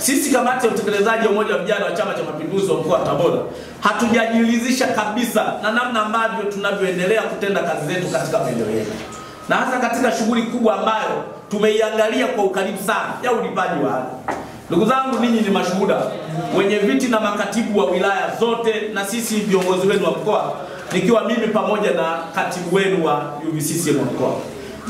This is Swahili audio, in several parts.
sisi kamati ya utekelezaji ya umoja wa vijana wa Chama cha Mapinduzi wa mkoa wa Tabora hatujajiridhisha kabisa na namna ambavyo tunavyoendelea kutenda kazi zetu katika maeneo yetu, na hasa katika shughuli kubwa ambayo tumeiangalia kwa ukaribu sana ya ulipaji wa ada. Ndugu zangu, ninyi ni mashuhuda, wenye viti na makatibu wa wilaya zote na sisi viongozi wenu wa mkoa, nikiwa mimi pamoja na katibu wenu wa UVCCM wa mkoa,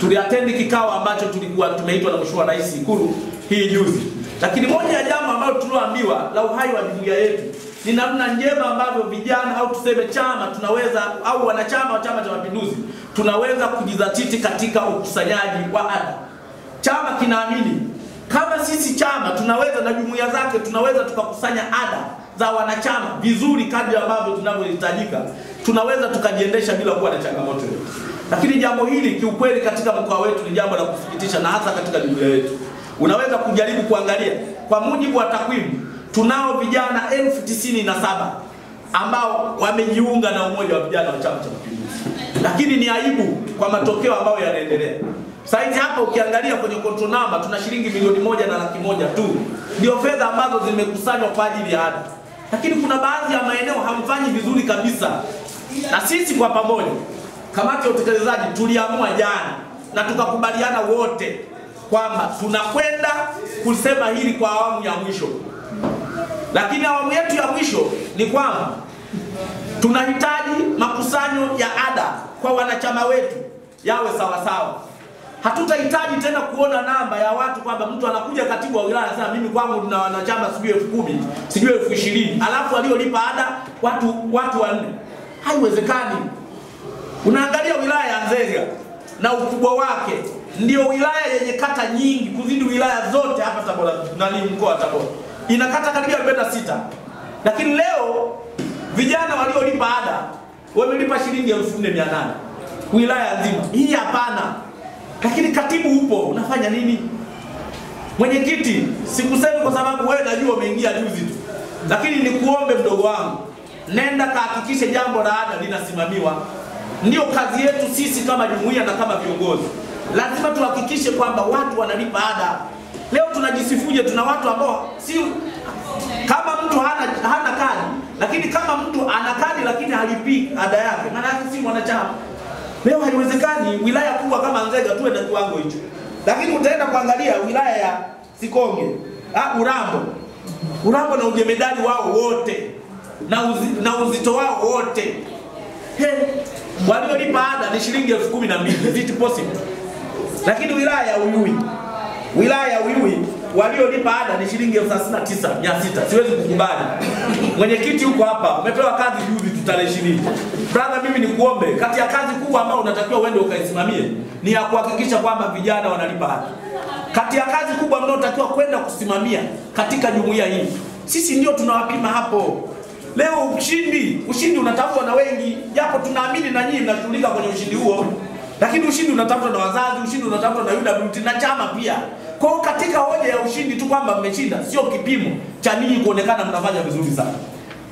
tuliatendi kikao ambacho tulikuwa tumeitwa na Mheshimiwa Rais Ikulu hii juzi. Lakini moja ya jambo ambalo tuloambiwa la uhai wa jumuiya yetu ni namna njema ambavyo vijana au tuseme chama tunaweza au wanachama wa Chama cha Mapinduzi tunaweza kujizatiti katika ukusanyaji wa ada. Chama kinaamini kama sisi chama tunaweza na jumuiya zake tunaweza tukakusanya ada za wanachama vizuri kadri ambavyo tunavyohitajika, tunaweza tukajiendesha bila kuwa na changamoto. Lakini jambo hili kiukweli katika mkoa wetu ni jambo la kusikitisha, na hasa katika jumuiya yetu. Unaweza kujaribu kuangalia kwa mujibu wa takwimu, tunao vijana 97,000 ambao wamejiunga na umoja wa vijana wa Chama cha Mapinduzi. Lakini ni aibu kwa matokeo ambayo yanaendelea. Saizi hapa ukiangalia kwenye control number tuna shilingi milioni 1,100,000 tu. Ndio fedha ambazo zimekusanywa kwa ajili ya ada. Lakini kuna baadhi ya maeneo hamfanyi vizuri kabisa. Na sisi kwa pamoja kamati ya utekelezaji tuliamua jana na tukakubaliana wote kwamba tunakwenda kusema hili kwa awamu ya mwisho. Lakini awamu yetu ya mwisho ni kwamba tunahitaji makusanyo ya ada kwa wanachama wetu yawe sawa sawa. Hatutahitaji tena kuona namba ya watu kwamba mtu anakuja katibu wa wilaya sasa mimi kwangu tuna wanachama sijui 10,000, sijui 20,000, alafu aliolipa ada watu 4. Haiwezekani. Unaangalia wilaya ya Nzega na ukubwa wake ndio wilaya yenye kata nyingi kuzidi wilaya zote hapa Tabora na ni mkoa wa Tabora. Ina kata karibia 46. Lakini leo vijana waliolipa ada wamelipa shilingi 4,800 wilaya nzima. Hii hapana. Lakini katibu upo, unafanya nini? Mwenyekiti, sikusemi kwa sababu wewe najua umeingia juzi tu. Lakini nikuombe mdogo wangu, nenda kahakikishe jambo la ada linasimamiwa. Ndio kazi yetu sisi kama jumuiya na kama viongozi. Lazima tuhakikishe kwamba watu wanalipa ada. Leo tunajisifuje tuna watu ambao si kama mtu hana kadi, lakini kama mtu ana kadi lakini halipi ada yake, maana yake si mwanachama. Leo haiwezekani wilaya kubwa kama Nzega tuwe na kiwango hicho. Lakini utaenda kuangalia wilaya ya Sikonge, Urambo na ujemedali wao wote na uzito wao wote. Waliolipa ada ni shilingi 12,000, is it possible? Lakini wilaya ya Uyui waliolipa ada ni shilingi 39,600. Siwezi kukubali. Mwenyekiti huko hapa, umepewa kazi juzi tarehe 20. Brother, mimi nikuombe, kati ya kazi kubwa ambayo unatakiwa uende ukaisimamie ni ya kuhakikisha kwamba vijana wanalipa ada. Kati ya kazi kubwa ambayo unatakiwa kwenda kusimamia katika jumuiya hii, sisi ndio tunawapima hapo. Leo ushindi unatafutwa na wengi, japo tunaamini na nyinyi mnashughulika kwenye ushindi huo. Lakini ushindi unatafutwa na wazazi, ushindi unatafutwa na UWT na chama pia. Kwa hiyo katika hoja ya ushindi tu kwamba mmeshinda sio kipimo cha ninyi kuonekana mnafanya vizuri sana.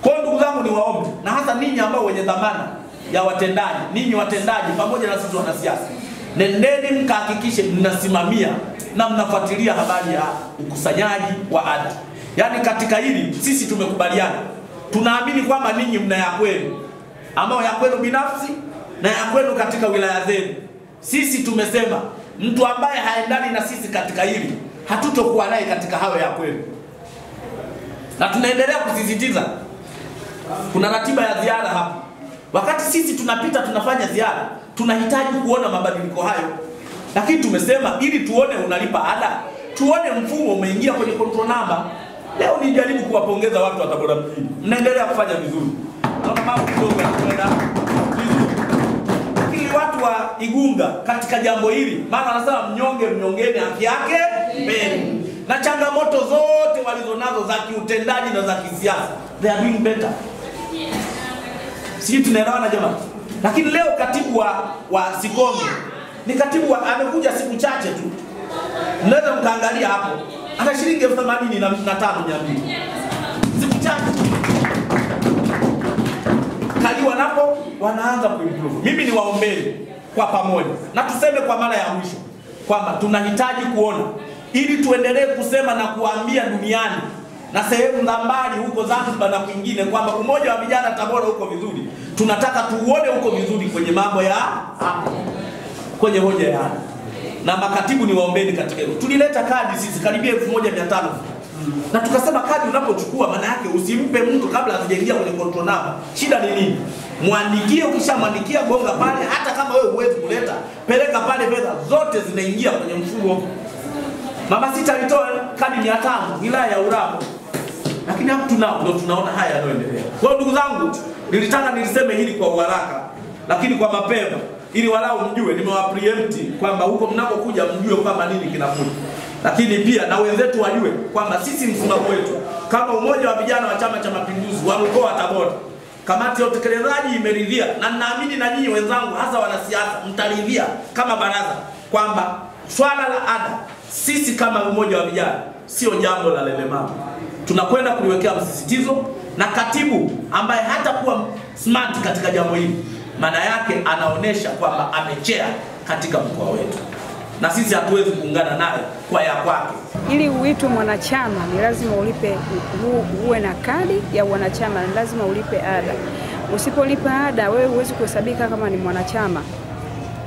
Kwa hiyo ndugu zangu niwaombe, na hasa ninyi ambao wenye dhamana ya watendaji, ninyi watendaji pamoja na sisi wanasiasa, nendeni mkahakikishe mnasimamia na mnafuatilia habari ya ukusanyaji wa ada. Yaani katika hili sisi tumekubaliana. Tunaamini kwamba ninyi mna ya kwenu, ambao ya kwenu binafsi na ya kwenu katika wilaya zenu. Sisi tumesema mtu ambaye haendani na sisi katika hili hatutokuwa naye katika hayo ya kwenu. Na tunaendelea kusisitiza kuna ratiba ya ziara hapa. Wakati sisi tunapita tunafanya ziara, tunahitaji kuona mabadiliko hayo. Lakini tumesema ili tuone unalipa ada, tuone mfumo umeingia kwenye control number. Leo nijaribu kuwapongeza watu wa Tabora mjini. Mnaendelea kufanya vizuri. Naona mambo kidogo yanakwenda vizuri. Lakini watu wa Igunga katika jambo hili, maana wanasema mnyongeni haki yake mbele. Na changamoto zote walizonazo za kiutendaji na za kisiasa, they are doing better. Sisi tunaelewana jamani. Lakini leo katibu wa Sikonge ni katibu amekuja siku chache tu. Mnaweza mkaangalia hapo. Ana shilingi 85,200. Siku chache. Kaliwa napo wanaanza kuimprove. Mimi niwaombeni kwa pamoja na tuseme kwa mara ya mwisho kwamba tunahitaji kuona ili tuendelee kusema na kuambia duniani na sehemu za mbali huko Zanzibar na kwingine kwamba umoja wa vijana Tabora uko vizuri. Tunataka tuone uko vizuri kwenye mambo ya hapa, kwenye hoja ya hapa. Na makatibu ni waombeni katika hilo. Tulileta kadi sisi karibia 1500. Na tukasema kadi unapochukua maana yake usimpe mtu kabla hajaingia kwenye control number. Shida ni nini? Mwandikie, ukishamwandikia gonga pale, hata kama wewe huwezi kuleta, peleka pale, fedha zote zinaingia kwenye mfumo. Mama Sita alitoa kadi 500 wilaya ya Urambo. Lakini hapo ndio tunaona haya yanaendelea. Kwa hiyo ndugu zangu, nilitaka niliseme hili kwa haraka, lakini kwa mapema ili walau mjue, nimewapreempt kwamba huko mnakokuja mjue kwamba nini kinakuja. Lakini pia na wenzetu wajue kwamba sisi msimamo wetu kama umoja wa vijana wa Chama cha Mapinduzi wa mkoa wa Tabora, kamati ya utekelezaji imeridhia, na ninaamini na nyinyi wenzangu hasa wanasiasa mtaridhia kama baraza kwamba swala la ada sisi kama umoja wa vijana sio jambo la lelemama. Tunakwenda kuliwekea msisitizo, na katibu ambaye hata kuwa smart katika jambo hili maana yake anaonesha kwamba amechea katika mkoa wetu, na sisi hatuwezi kuungana naye kwa ya kwake. Ili uitwe mwanachama ni lazima ulipe, uwe na kadi ya wanachama, ni lazima ulipe ada. Usipolipa ada wewe huwezi kuhesabika kama ni mwanachama.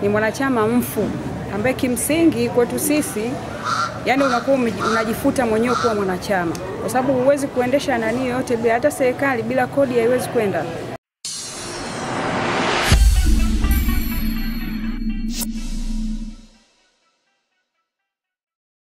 Ni mwanachama mfu ambaye kimsingi kwetu sisi yani unakuwa unajifuta mwenyewe kuwa mwanachama, kwa sababu huwezi kuendesha nani yote bila, hata serikali bila kodi haiwezi kwenda.